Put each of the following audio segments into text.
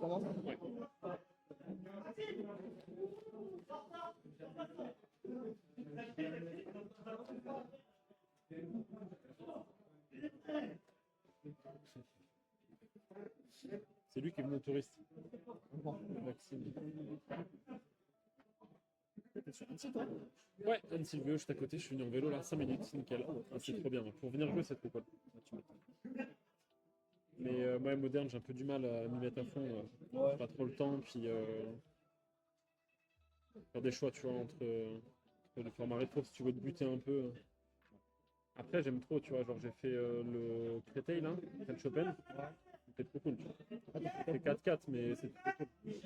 Comment? Ouais. C'est lui qui est venu au touriste. Maxime. T'es sur Annecy, toi? Ouais, Annecy le Vieux, juste à côté, je suis venu en vélo là, 5 minutes, c'est nickel. Ah, c'est trop bien. Pour venir jouer, c'est trop cool. Mais moi, moderne, j'ai un peu du mal à m'y mettre à fond. Ouais. J'ai pas trop le temps, puis faire des choix, tu vois, entre le format rétro si tu veux te buter un peu. Après, j'aime trop, tu vois, genre j'ai fait le Créteil là, French Open. C'était trop cool, tu vois. C'est 4-4, mais c'est trop cool. Tu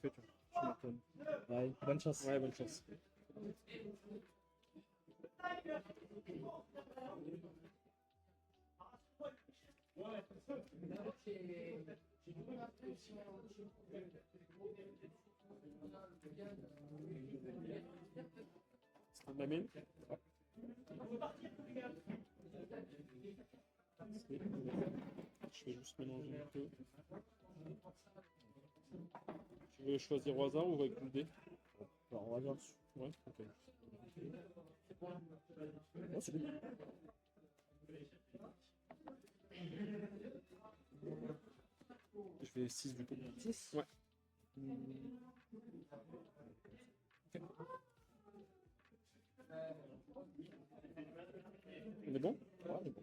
fais, tu vois. Tu m'étonnes. Ouais, bonne chance. Ouais, bonne chance. C'est un de la main. Je vais juste mélanger un peu. Tu veux choisir au hasard ou avec le dé? Alors, on va voir. Ouais, ok. Oh, c'est bien. Je fais 6 du coup. 6? Ouais. On est bon? Ouais, on est bon.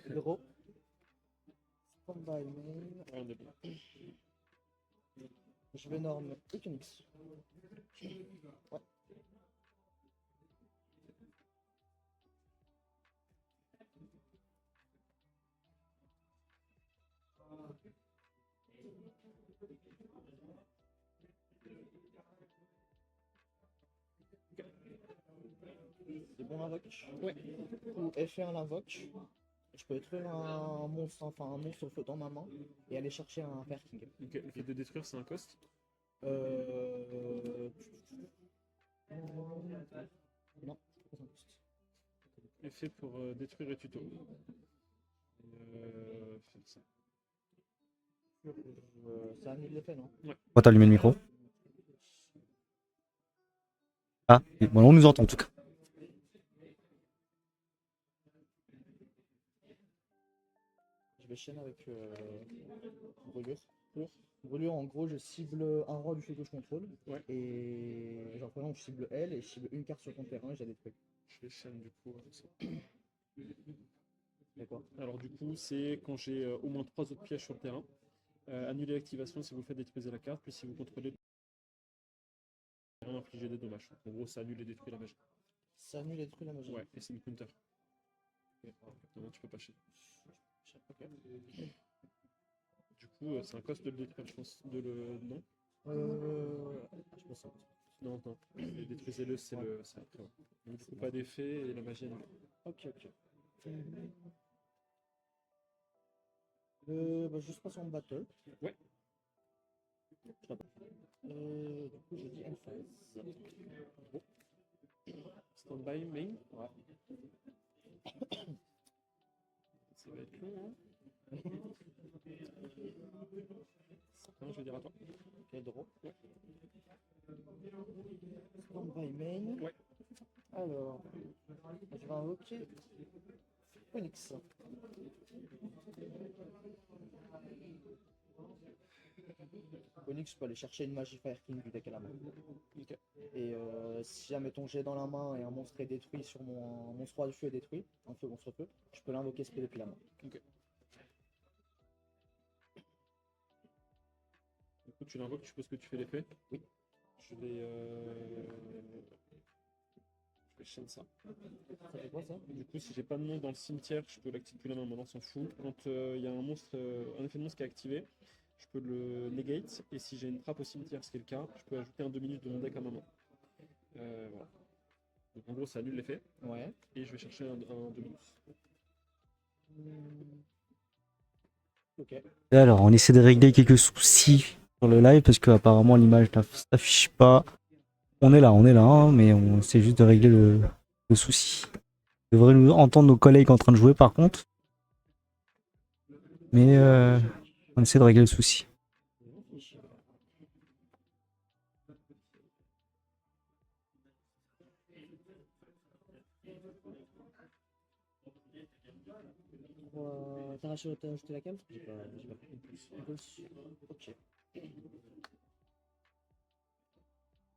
Zéro. Stand-by main. Ouais, on est bon. Je vais norme Equinix. Ouais. C'est bon l'invoque? Ouais. Ou F1 l'invoque. Je peux détruire un monstre, enfin un monstre feu dans ma main et aller chercher un Fire King. Ok, le fait de détruire, c'est un cost. Non, c'est pas un cost. Effet pour détruire et tuto. Faire ça. Ça annule l'effet, non? Ouais. Pourquoi t'as allumé le micro? Ah, bon, on nous entend en tout cas. Je vais chaîner avec brûlure. Brûlure, en gros, je cible un roi du feu que je contrôle. Ouais. Et genre, par exemple, je cible elle et je cible une carte sur ton terrain et je la détruis. Je fais chaîne du coup. Ça. D'accord. Alors du coup, c'est quand j'ai au moins 3 autres pièges sur le terrain. Annuler l'activation si vous le faites détruisez la carte, puis si vous contrôlez infliger des dommages. En gros, ça annule et détruit la magie. Ça annule et détruit la magie. Ouais, et c'est une counter. Non, tu peux pas chier. Ok. Du coup, c'est un cost de le détruire, je pense. De le. Non? Je pense que Non, non. Et détruisez-le, c'est le. C'est après. Ouais. Donc, du coup, pas d'effet et la magie annulée. ok. Bah, juste passe en battle. Ouais. Du coup, je dis Emphase. Stand-by, main. Ouais. Ça va être long, hein. Non, je vais dire à toi. Ok, draw. Ouais. Stand-by main. Ouais. Alors, je vais invoquer Phoenix. Phoenix, je peux aller chercher une magie Fire King du deck à la main. Ok. Et si jamais ton jet dans la main et un monstre est détruit sur mon monstre roi du feu est détruit, un feu monstre feu, je peux l'invoquer SP depuis la main. Ok. Du coup, tu l'invoques, tu supposes que tu fais l'effet? Oui. Je vais. Je vais chaîne ça. Ça fait quoi ça? Du coup, si j'ai pas de nom dans le cimetière, je peux l'activer plus la main, maintenant on s'en fout. Quand il y a un monstre, un effet de monstre qui est activé, je peux le negate, et si j'ai une trappe au cimetière, ce qui est le cas, je peux ajouter un 2 minutes de mon deck à ma main. Voilà. Donc en gros, ça annule l'effet, Ouais. et je vais chercher un 2 minutes. Ok. Et alors, on essaie de régler quelques soucis sur le live parce que apparemment l'image s'affiche pas. On est là, hein, mais on essaie juste de régler le souci. On devrait nous entendre nos collègues en train de jouer par contre. Mais on essaie de régler le souci. T'as rajouté laquelle? J'ai pas pris. Impulse. Ok.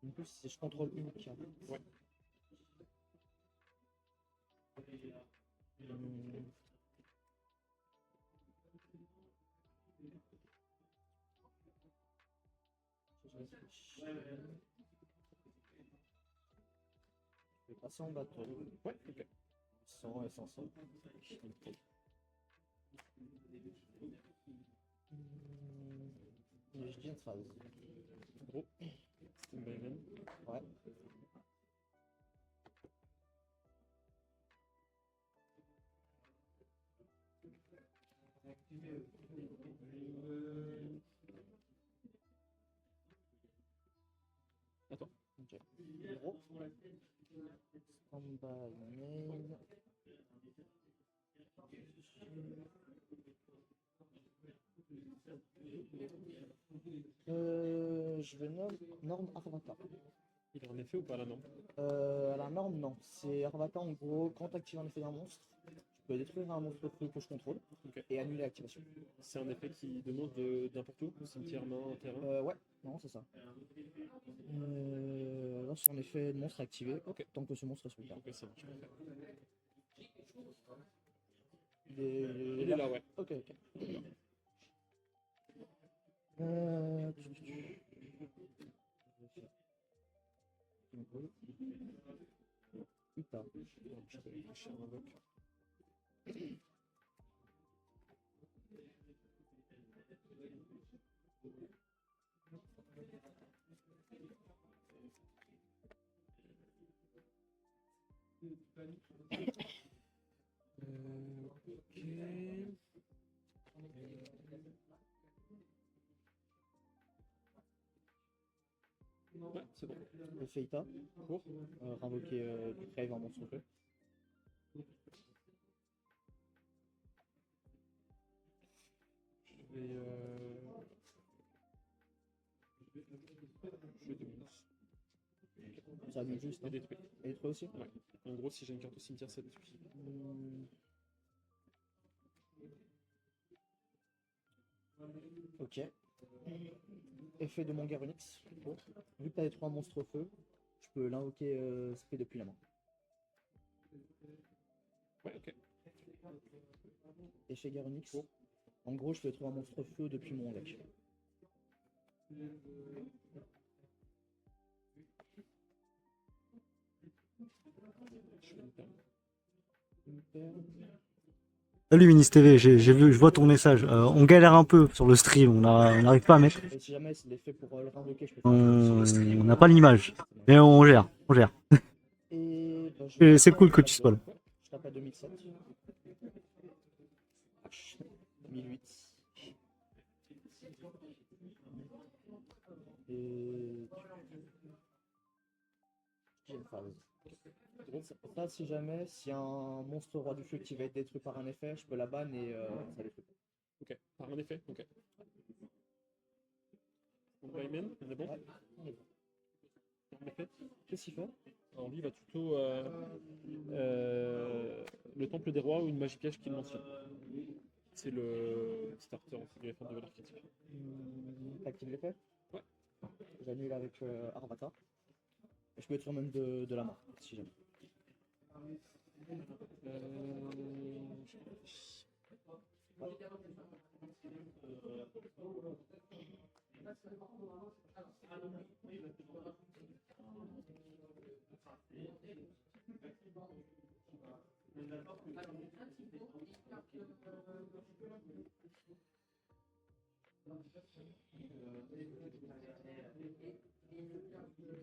Impulse, c'est je contrôle une carte. Ouais. Je vais passer en bateau. Ouais, ok. 100 et 500. Je dis une phrase. Gros. Bayman. Ouais. Attends. Ok. Gros. Standby main. Je vais norme Arvata. Il est en effet ou pas là, non? À la norme, non. C'est Arvata en gros, quand tu actives un effet d'un monstre, tu peux détruire un monstre feu que je contrôle Ok. et annuler l'activation. C'est un effet qui demande n'importe où, cimetière, main, terrain. Ouais, non, c'est ça. Là, c'est un effet de monstre activé, tant que ce monstre est sur le terrain. Ok, ça marche. Il est Il est là, ouais. Ok. Putain. Je vais réfléchir à un invoque. Ouais, c'est bon. Feita, Pour invoquer du crave en monstre feu. Je vais jouer 2 minutes. Ça annule juste. Et Hein. détruit. Et détruit aussi. Ouais. En gros, si j'ai une carte au cimetière, ça détruit. Ok. Effet de mon Garunix. Vu que t'as les 3 monstres feu, je peux l'invoquer fait depuis la main. Ouais, ok. Effet Garunix. En gros, je peux trouver un monstre feu depuis mon deck. Je fais une perle. Salut Minis TV, j'ai vu, je vois ton message. On galère un peu sur le stream, on n'arrive pas à mettre. Et si jamais c'est l'effet pour le réinvoquer, je peux On n'a pas l'image. Mais on gère, on gère. Et bah, C'est cool que tu sois là. Je tape à 2007. 1008. Et j'ai une phase. Ça, si jamais, s'il y a un monstre roi du feu qui va être détruit par un effet, je peux la ban et ça détruit. Ok, par un effet, ok. On Bayman, on est bon? Ouais. En effet. Qu'est-ce qu'il fait? Alors lui, il va tuto le temple des rois ou une magie piège qu'il mentionne. C'est le starter aussi du FN de valeur critique. T'actives l'effet? Ouais. J'annule avec Arvata. Et je peux être même de la main, si jamais.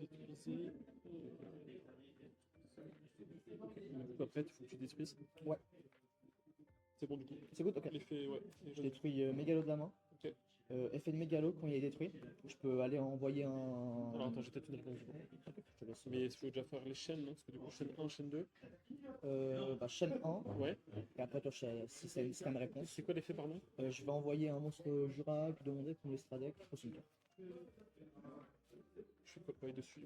Détruisez. Du coup, après, il faut que tu détruises. Ouais. C'est bon du coup. C'est good, ok. L'effet, ouais. Je détruis Mégalo de la main. Ok. Effet de Mégalo, quand il est détruit, je peux aller envoyer un. Alors attends, j'ai peut-être une réponse du coup. Je te laisse. Mais il faut déjà faire les chaînes, non? Parce que du coup, chaîne 1, chaîne 2. Bah, chaîne 1, Ouais. et après, toi, si c'est une scan réponse, C'est quoi l'effet, pardon? je vais envoyer un monstre Jura, puis demander pour le Stradec au cimetière. Je fais quoi de bail dessus?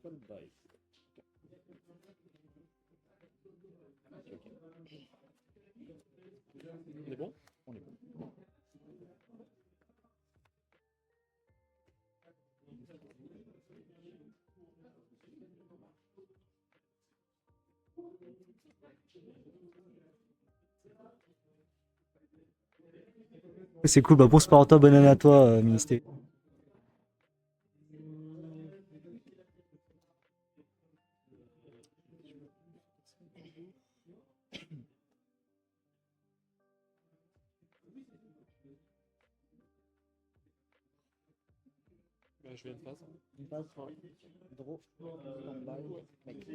Pas le bail. On est bon? On est bon. C'est cool, bah pour ce toi, bonne année à toi, Ministé. Bah, je vais une phase. Une phase, draw, stand-by, mec.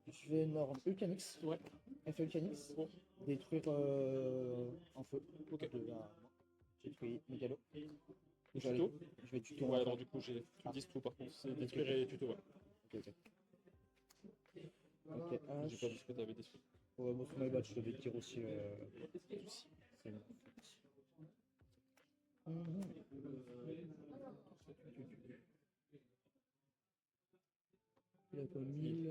Je vais norme Ulcanix. Ouais. Effet Ulcanix. Bon. Détruire en feu. Ok. J'ai détruit Mégalo. Le Je vais tuto? aller- Je vais tuto. Ouais, alors du coup, j'ai tu dis tout par contre. C'est détruire et tuto, ouais. Ok, ok. Ok, J'ai pas vu H. ce que t'avais détruit. Ouais, moi, sur my bad, je devais dire aussi. C'est bon. Il y a quoi 1000.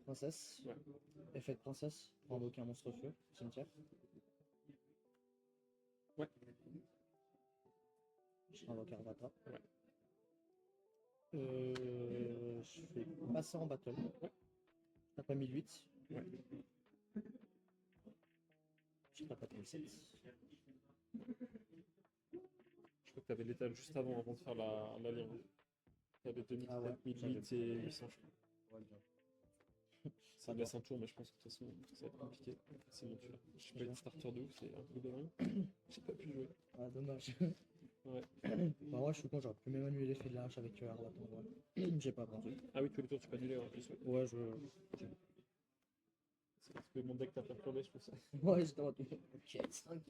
Princesse. Ouais. Effet de princesse. Pour invoquer un monstre feu. Cimetière. Ouais. Je invoque Arvata. Ouais. Je fais passer en battle. Ouais. Tape à 1008. Ouais. Je tape à 1007. Je crois que t'avais l'étal juste avant de faire la ligne. T'avais 2000, Ah ouais, 1008 et 800, je crois. Ouais, bien. Ça me laisse un tour, mais je pense que de toute façon, ça va être compliqué. C'est bon, tu l'as. Je suis pas une starter de ouf, c'est un peu dommage. J'ai pas pu jouer. Ah, dommage. Ouais. Bah, moi, je suis con, j'aurais pu même annuler l'effet de la hache avec Arvata. Ouais. J'ai pas pensé. Ah oui, tous les tours, tu peux annuler en plus. Ouais. Ouais, C'est parce que mon deck t'a perturbé, je pense. Ouais, j'étais en mode, ok, 5.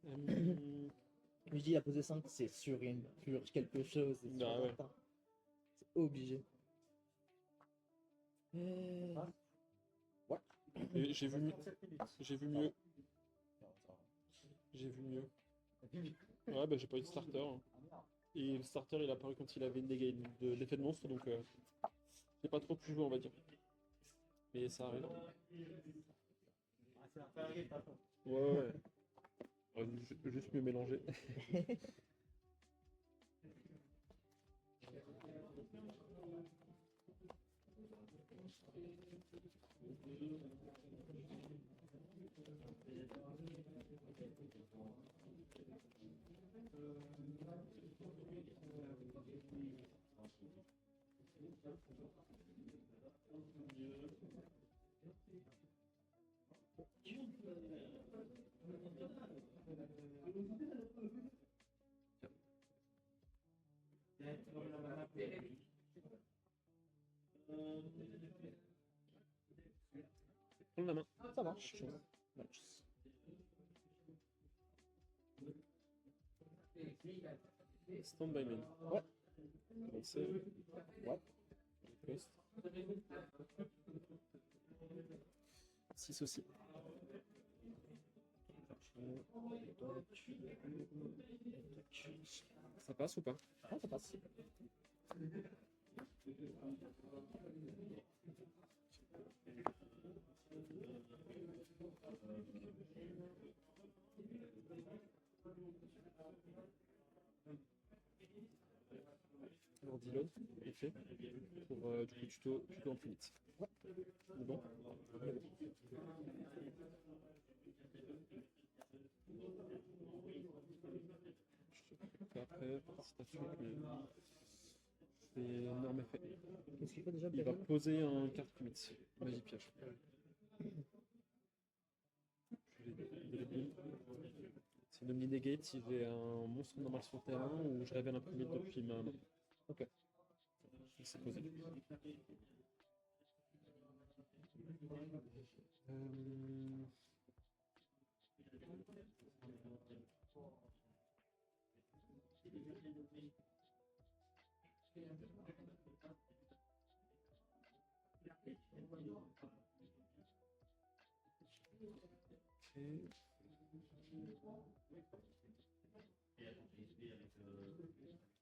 Euh, Je dis, il a posé 5, c'est sûr, il y a une purge, quelque chose. C'est Bah sûr, ouais. certain. C'est obligé. Ouais. et j'ai vu mieux. J'ai vu mieux. J'ai vu mieux. Ouais, bah j'ai pas eu de starter. Et le starter, il a apparu quand il avait une dégâts de l'effet de monstre, donc j'ai pas trop pu jouer, on va dire. Mais ça arrive. Ouais, ouais. Juste mieux mélanger. Prends la main. Ça marche. Match. Stand by main. Ouais. Commencer. Ouais. Post. 6 aussi. Ça passe ou pas? Ah, ça passe. sur Dillon, effet, pour du coup tuto infinite. Ouais. C'est bon? Après, si t'as fait, c'est énorme effet. Qu'est-ce qu'il fait déjà, Il va Bérel? poser un carte limite, magie piège. C'est une Omni Negate si j'ai un monstre normal sur le terrain ou je révèle un premier depuis ma main. Ok. C'est posé. Ok.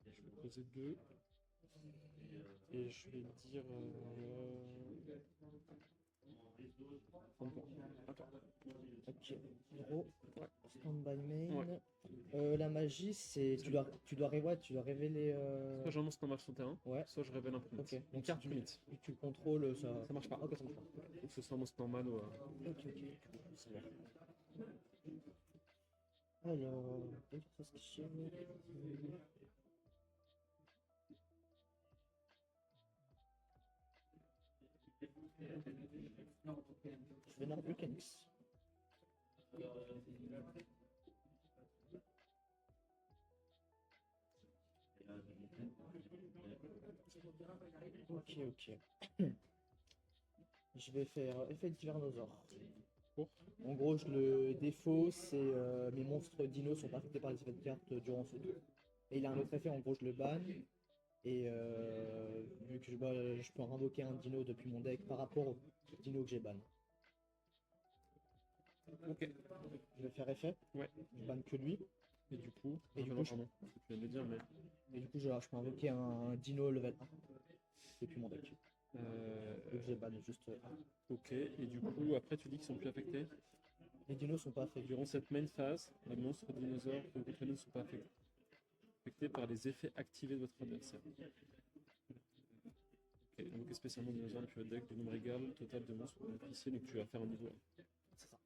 Je vais poser 2. Et je vais dire. 30 points. Attends. Ok. Gros. Ouais. Stand-by main. Ouais. La magie, c'est. Tu dois révéler. Soit j'ai un monstre normal sur le terrain, Ouais. soit je révèle un premier. Ok. Une Donc carte si premier. tu le contrôles, ça. Ça marche pas. Ok, ça marche pas. Il faut que ce soit un monstre normal ou. Ok, ok. C'est bon. Alors. Ça, c'est chiant. Je vais Nord Vulcanix. Ok, ok. Je vais faire effet d'Hivernosaure. Pour En gros, le défaut, c'est mes monstres dinos sont pas affectés par les effets de carte durant ce tour. Et il a un autre effet, en gros, je le banne. Et vu que je peux invoquer un dino depuis mon deck par rapport au dino que j'ai ban. Ok. Je vais faire effet. Ouais. Je banne que lui. Et du coup. Et du non, coup, pardon. Tu viens de le dire, mais. Et du coup, je peux invoquer un dino level 1 depuis mon deck. Donc j'ai ban juste 1. Ok. Et du coup, après, tu dis qu'ils sont plus affectés. Les dinos sont pas affectés. Durant cette main phase, les monstres dinosaures que vous contrôlez ne sont pas affectés par les effets activés de votre adversaire. Ok, invoquer spécialement dinosaure depuis votre deck du nombre égal total de monstres pour bénéficier, donc tu vas faire un niveau 1. C'est ça.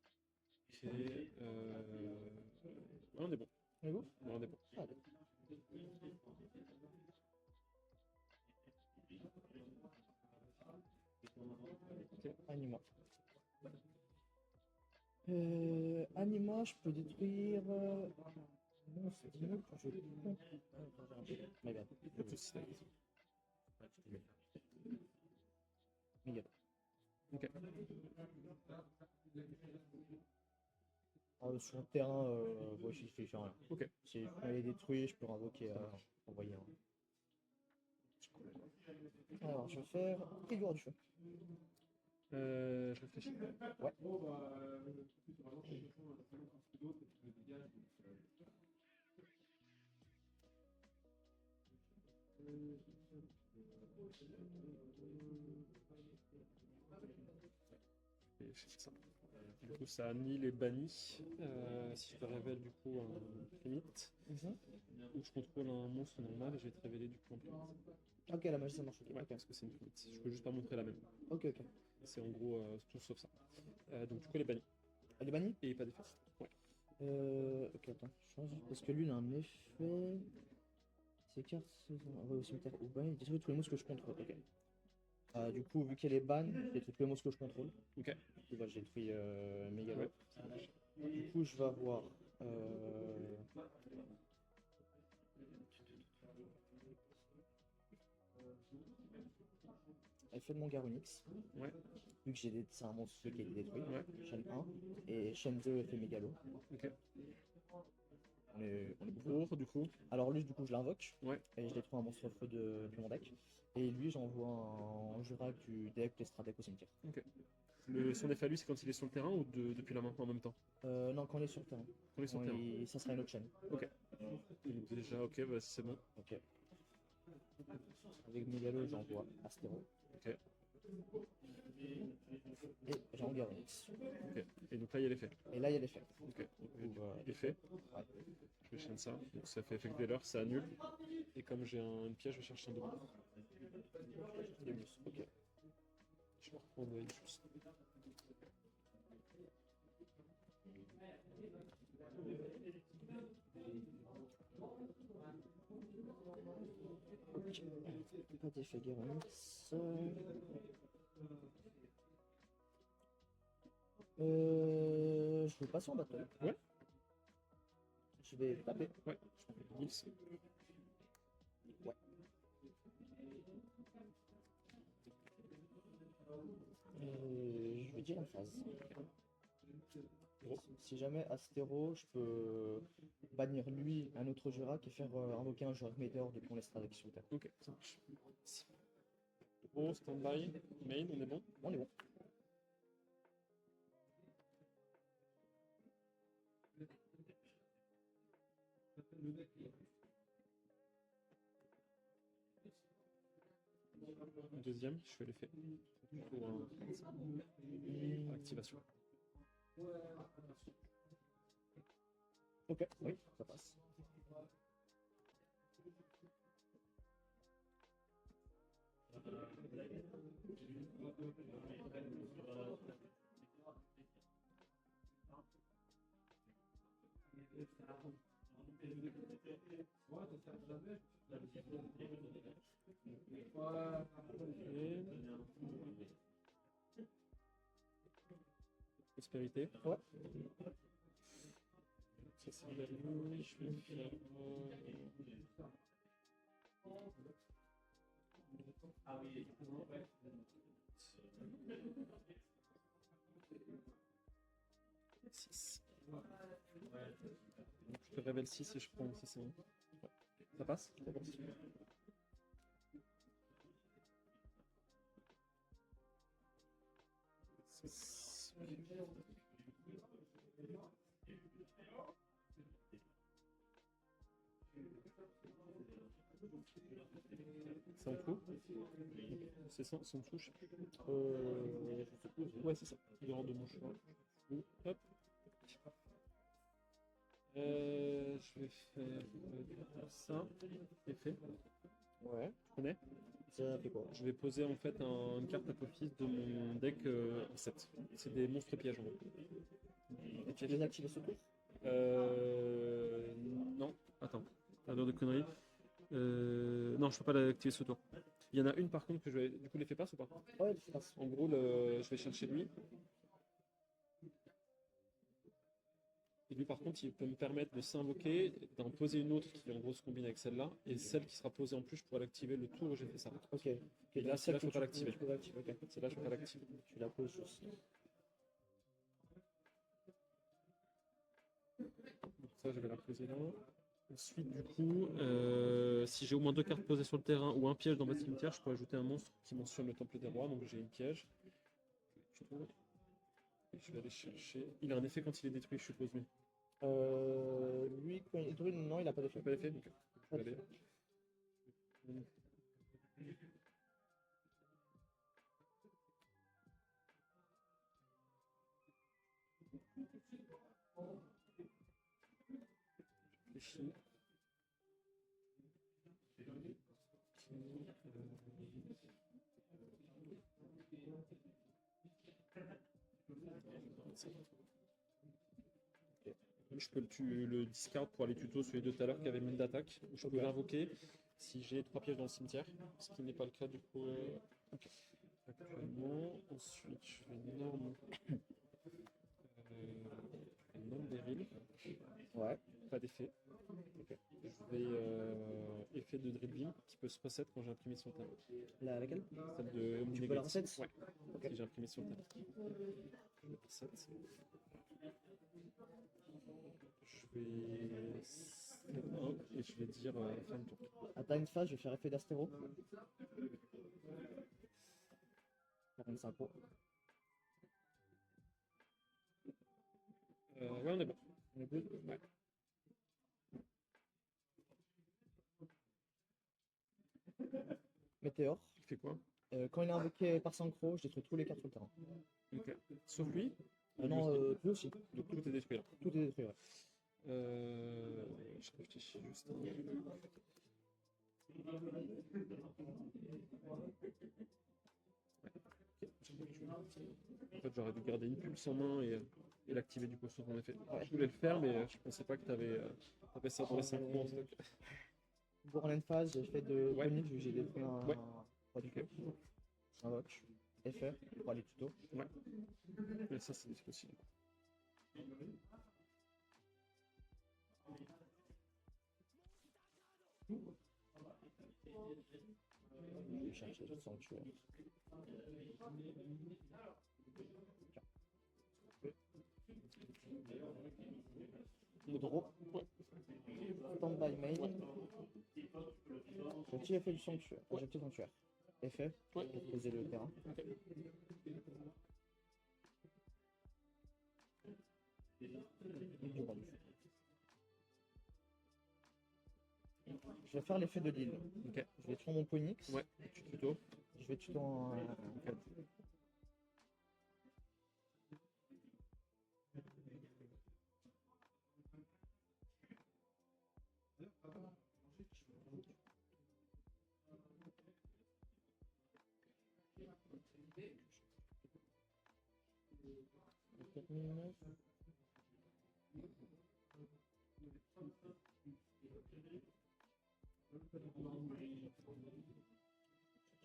Ok, ouais, on est bon. Et vous? Ouais, on est bon. Allez. Ok, Anima. Anima, je peux détruire. Non, c'est dino que je compte. My bad. Pas de soucis. Mega. Ok. Sur le terrain, ouais, je fais rien. Ok. Si je peux les détruire, je peux invoquer, envoyer un. Alors, je vais faire Éluard du feu. Je réfléchis. Ouais. Et je fais ça. Du coup, ça annule les bannis. Si je te révèle du coup un primite, ou je contrôle un monstre normal, je vais te révéler du coup un primite. Ok, la magie ça marche. Ouais, Ok, parce que c'est une primite. Je peux juste pas montrer la même. ok. Ok. C'est en gros tout sauf ça. Donc du coup, elle est bannie. Elle est bannie? Et pas d'effet. Ouais. Ok, attends, je change. Parce que lui, il a un effet. Ces cartes envoyées au cimetière ou ban, il détruit tous les monstres que je contrôle. Ok. Du coup, vu qu'elle est ban, je détruis tous les monstres que je contrôle. Ok. Du coup, bah, j'ai détruit Megalo. Ouais. Du coup, je vais avoir. Effet de mon Garunix. Ouais. Vu que c'est un monstre qui a été détruit. Ouais. Chaîne 1. Et chaîne 2, effet Mégalo. Ok. On est beaucoup. Pour du coup. Alors lui, du coup, je l'invoque. Ouais. Et je détruis un monstre feu depuis mon deck. Et lui, j'envoie un Jurac du deck, les Stratec au cimetière. Ok. Son effet à lui, c'est quand il est sur le terrain ou depuis là maintenant en même temps? Non, quand on est sur le terrain. Quand il est sur le terrain. Ça sera une autre chaîne. Ok. Donc déjà, ok, bah c'est bon. Ok. Avec Mégalo, j'envoie Astéro. Ok. Et j'envoie Garunix. Ok. Et donc là, il y a l'effet. Et là, il y a l'effet. Ok. Du coup, Effet. Ouais. Je vais déchaîne ça. Donc ça fait effet Veller, ça annule. Et comme j'ai une piège, je vais chercher un double. Ok. Je vais reprendre juste. Pas d'effet Guérens. Je vais passer en bataille. Ouais. Je vais taper. Ouais, je prends Nils. Ouais. Je vais dire une phase. Gros. Si jamais Astéro, je peux bannir lui, un autre Jurak et faire invoquer un Jurak Météore depuis on laissera avec sur terre. Ok, ça marche. Gros, stand-by, main, on est bon. On est bon. Deuxième, je fais l'effet. Pour activation. Ok, oui, ça passe. Prospérité. Ouais. Ça c'est validé. Je vais faire. Six. Donc, je te révèle 6 et je prends 6 et 1. Ouais. Ça passe? Ça passe. C'est en tout? C'est ça, c'est en tout, je sais plus. Ouais, c'est ça. Il rentre de mon chemin. Hop. Je vais faire ça. Effet. Ouais. Tu connais? Ça fait quoi? Je vais poser en fait une carte apophyse de mon deck en 7. C'est des monstres pièges en gros. Et tu as désactivé ce tour? Non, attends, pas l'heure de conneries. Non, je peux pas l'activer ce tour. Il y en a une par contre que je vais. Du coup, l'effet passe ou pas? Ouais, ça passe. En gros, je vais chercher lui. Et lui, par contre, il peut me permettre de s'invoquer, d'en poser une autre qui en gros se combine avec celle-là. Et celle qui sera posée en plus, je pourrai l'activer le tour où j'ai fait ça. Ok. Et là, celle-là, je peux pas l'activer. Tu peux l'activer, ok. Celle-là, je peux pas l'activer. Tu la poses juste. Donc ça, je vais la poser là. Ensuite, du coup, si j'ai au moins 2 cartes posées sur le terrain ou un piège dans ma cimetière, je peux ajouter un monstre qui mentionne le temple des rois. Donc j'ai une piège. Et je vais aller chercher. Il a un effet quand il est détruit, je suppose, lui. Lui, quand il est détruit, non, il a pas d'effet. Pas d'effet? Ok. Je vais aller. Réfléchis. Je peux le discard pour aller tuto sur les deux tout à l'heure qui avaient mine d'attaque. Je peux l'invoquer si j'ai 3 pièges dans le cimetière, ce qui n'est pas le cas du coup actuellement. Ensuite, je fais une norme Beryl. Ouais. Pas d'effet. Je vais effet de Drill Beam qui peut se reset quand j'ai imprimé sur le terrain. Laquelle? Celle de Tu peux la reset? Ouais. Ok. Si j'ai imprimé sur le terrain. Je vais reset. Je vais step up et je vais dire fin de tour. À ta phase, je vais faire effet d'astéro. 45 points. Ouais, on est bon. On est good? Ouais. Météore. Il fait quoi? Quand il est invoqué par synchro, je détruis tous les cartes sur le terrain. Ok. Sauf lui? Non, lui aussi. Donc tout est détruit là. Tout est détruit, ouais. Je réfléchis juste. Un En fait, j'aurais dû garder une pulse en main et l'activer du coup sur en effet. Je voulais le faire, mais je pensais pas que t'avais ça dans les synchros en stock. Pour l'emphase, j'ai fait de Ouais. tonique vu que j'ai détruit Ouais. un du coup. Un watch. FR pour aller tuto. Mais ça, c'est possible. Je vais chercher le sanctuaire. Draw. Stand by main. Donc, j'ai fait du sanctuaire. J'ai fait sanctuaire. Effet. Ouais. Pour poser le terrain. Et du roi du feu. Je vais faire l'effet de l'île. Ok. Je vais tuer mon Ponix. Ouais. Tu tuto. Je vais tuer en.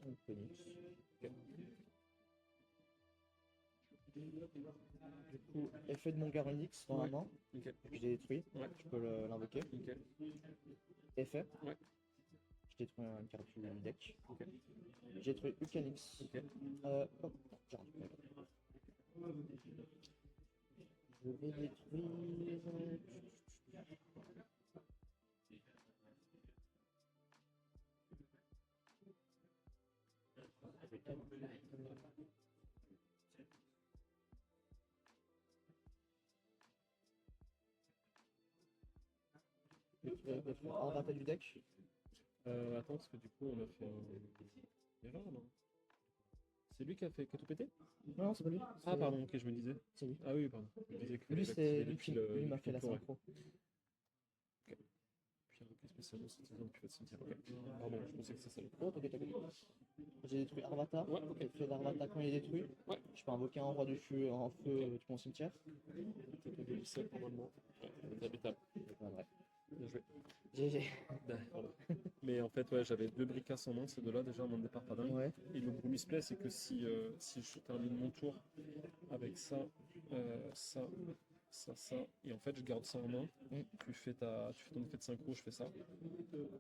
Un Phoenix. Du coup, effet de mon Garonix dans la Ouais. main. Ok. Je l'ai détruit. Ouais. Je peux l'invoquer. Ok. Effet. Ouais. Je détruis une carte du deck. Ok. J'ai détruit Ucanix. Ok. Hop, j'ai récupéré. Je vais détruire. Détruire Arvata du deck. Attends, parce que du coup, on a fait une erreur, non? C'est lui qui a tout pété? Non, non, c'est pas lui. Ah, c'est- pardon, ok, je me disais. C'est lui. Ah oui, pardon. Je me disais que Lui, fallait c'est l'activer lui depuis qui le- lui m'a depuis fait le la tour, ouais. synchro. Puis un spécial de cette saison, puis pas de cimetière. Ok. Pardon, je pensais que c'est ça. Oh, t'inquiète. J'ai détruit Arvata. Ouais, ok. Effet d'Arvata quand il est détruit. Ouais. Je peux invoquer un roi du feu en feu du mon cimetière. Peut-être le demi-sel, normalement. Ouais, c'est habitable. Ouais, vrai. Bien joué. GG. Pardon. Mais en fait, ouais, j'avais 2 bricasses en main, ces deux-là, déjà, mon départ pas dingue. Ouais. Et le gros misplay, c'est que si je termine mon tour avec ça, ça, et en fait, je garde ça en main, tu fais ton effet de synchro, je fais ça.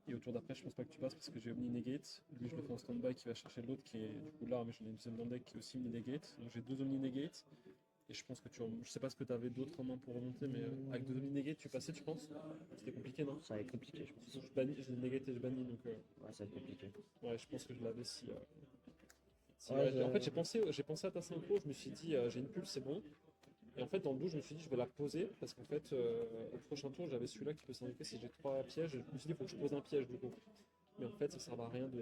Et au tour d'après, je pense pas que tu passes parce que j'ai Omni Negate. Lui, je le fais en stand-by qui va chercher l'autre qui est du coup là, mais j'en ai une deuxième dans le deck qui est aussi Omni Negate. Donc j'ai 2 Omni Negate. Et je pense que je sais pas ce que tu avais d'autres en main pour remonter, mais avec 2 Omni Negate, tu passais, tu penses? C'était compliqué, non? Ça va être compliqué, je pense. Je negate et je bannis, donc Ouais, ça va être compliqué. ouais, je pense que je l'avais si. Ouais, En fait, j'ai pensé à ta synchro, je me suis dit, j'ai une pulse, c'est bon. Et en fait, dans le dos, je me suis dit, je vais la poser parce qu'en fait, au prochain tour, j'avais celui-là qui peut s'indiquer si j'ai 3 pièges. Je me suis dit, il faut que je pose un piège du coup. Mais en fait, ça sert à rien de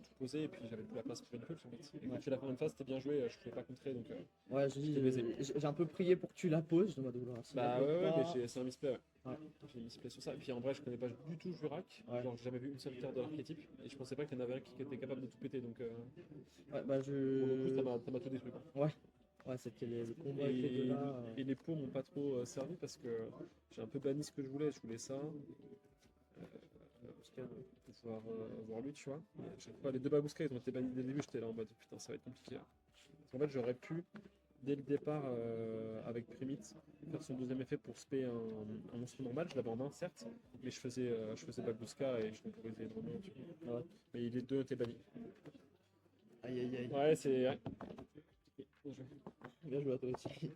tout poser et puis j'avais plus la place pour une pulse en fait. Et quand tu l'as fait une phase, c'était bien joué, je pouvais pas contrer donc. Ouais, j'ai un peu prié pour que tu la poses. Je me demande, si Bah elle ouais, bloque ouais, pas- mais c'est un misplay, ouais. Ouais. J'ai misplay sur ça. Et puis en vrai, je connais pas du tout Jurak. Ouais. Genre, j'ai jamais vu une seule carte de l'archétype et je pensais pas qu'il y en avait un qui était capable de tout péter donc. Ouais, bah Pour le coup, je. ça m'a tout détruit, quoi. Ouais, c'était le combat avec les deux Et, là. et les pots m'ont pas trop servi parce que j'ai un peu banni ce que je voulais ça. Pour pouvoir voir lui, tu vois. Et à chaque fois, les deux Babouska, ils ont été bannis dès le début, j'étais là en mode putain, ça va être compliqué. Là. Parce qu'en fait, j'aurais pu, dès le départ, avec Primite, faire son deuxième effet pour spé un monstre normal. Je l'avais en main, certes, mais je faisais Babouska et je temporisais énormément, tu vois. Ouais. Mais les deux étaient bannis. Aïe aïe aïe. Ouais, c'est. Ouais. Bien joué. Bien joué à toi aussi.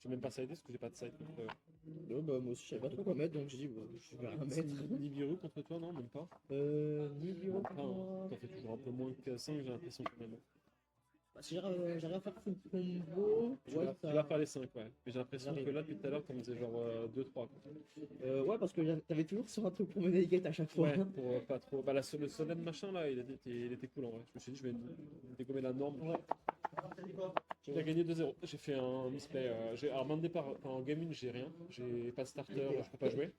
J'ai même pas sidé parce que j'ai pas de side contre. Ouais, bah, moi aussi, je savais pas trop quoi mettre donc j'ai dit, bon, je vais rien mettre. Nibiru contre toi, non, même pas. Nibiru Même pas, hein. T'en fais toujours un peu moins que 5, j'ai l'impression quand même. Bah, si j'arrive à faire full combo, Tu ouais, vas faire les 5, ouais. Mais j'ai l'impression J'arrive. que là, depuis tout à l'heure, t'en faisais genre 2-3. ouais, parce que t'avais toujours sur un truc pour mener les gates à chaque fois. Ouais, pour pas trop. Bah, le Solen machin là, il était cool en vrai. Je me suis dit, je vais dégommer la norme. Ouais. J'ai gagné 2-0. J'ai fait un misplay. Alors, main de départ, en game 1, j'ai rien. J'ai pas de starter, je peux pas jouer.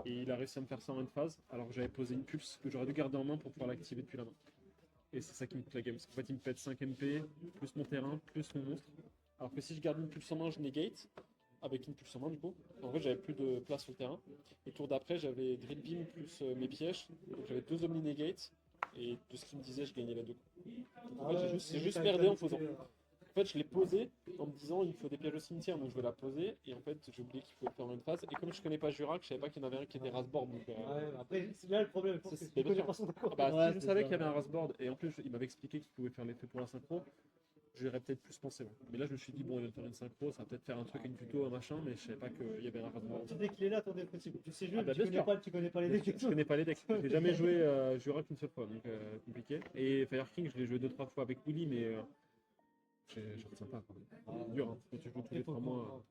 Et il a réussi à me faire ça en une phase, alors que j'avais posé une pulse que j'aurais dû garder en main pour pouvoir l'activer depuis la main. Et c'est ça qui me pète la game. Parce qu'en fait, il me pète 5 MP, plus mon terrain, plus mon monstre. Alors que si je garde une pulse en main, je negate. Avec une pulse en main, du coup. En fait, j'avais plus de place sur le terrain. Et tour d'après, j'avais Drill Beam plus mes pièges. Donc j'avais 2 Omni Negate. Et de ce qu'il me disait, je gagnais les 2. Donc, en fait, j'ai juste merdé en faisant. En fait, je l'ai posé en me disant il faut des pièges au cimetière, donc je vais la poser. Et en fait, j'ai oublié qu'il faut le faire en une phase. Et comme je connais pas Jurak, je savais pas qu'il y en avait un qui était Rasboard. Donc, Après, c'est là le problème, je pense que c'est tu connais bien pas son d'accord. bah, Ouais, si je c'est savais ça. qu'il y avait un Rasboard, et en plus, il m'avait expliqué qu'il pouvait faire l'effet pour la synchro, j'aurais peut-être plus pensé. Ouais. Mais là, je me suis dit, bon, il va faire une synchro, ça va peut-être faire un truc, une tuto, un machin, mais je savais pas qu'il y avait un Rasboard. Tu sais qu'il est là, ton deck possible. Tu sais jouer, Ah bah, mais bien sûr. tu connais pas les decks. Je connais pas les decks. J'ai jamais joué Jurak une seule fois, donc compliqué. Et Fire King, je l'ai joué 2-3 fois avec Willy, mais je retiens pas. C'est dur, hein. Quand tu joues tous les 3 mois.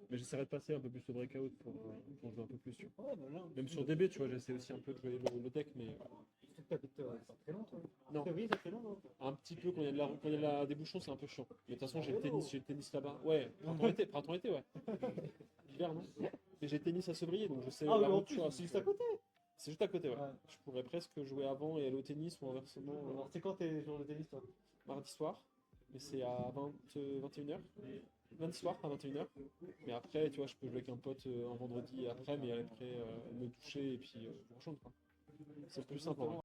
Mais j'essaierai de passer un peu plus au breakout pour jouer un peu plus. Tu vois. Même sur DB, tu vois, j'essaie aussi un peu de jouer le deck, mais C'est très long, toi. non. Oui, ça fait long, non? Un petit peu quand il y a de la des bouchons, c'est un peu chiant. Mais de toute façon, j'ai le tennis là-bas. Ouais, printemps-été, ouais. Hiver, non? Mais j'ai le tennis à Sevrier, donc je sais Ah, la mais en route, plus, tu vois. c'est juste à côté. C'est juste à côté, ouais. Ouais. Je pourrais presque jouer avant et aller au tennis ou inversement Alors, c'est quand t'es sur le tennis, toi? mardi soir. Mais c'est à 21h. Lundi soir à 21h. Mais après, tu vois, je peux jouer avec un pote un vendredi après, mais après me doucher et puis vous rejoindre, quoi. C'est plus simple, en vrai.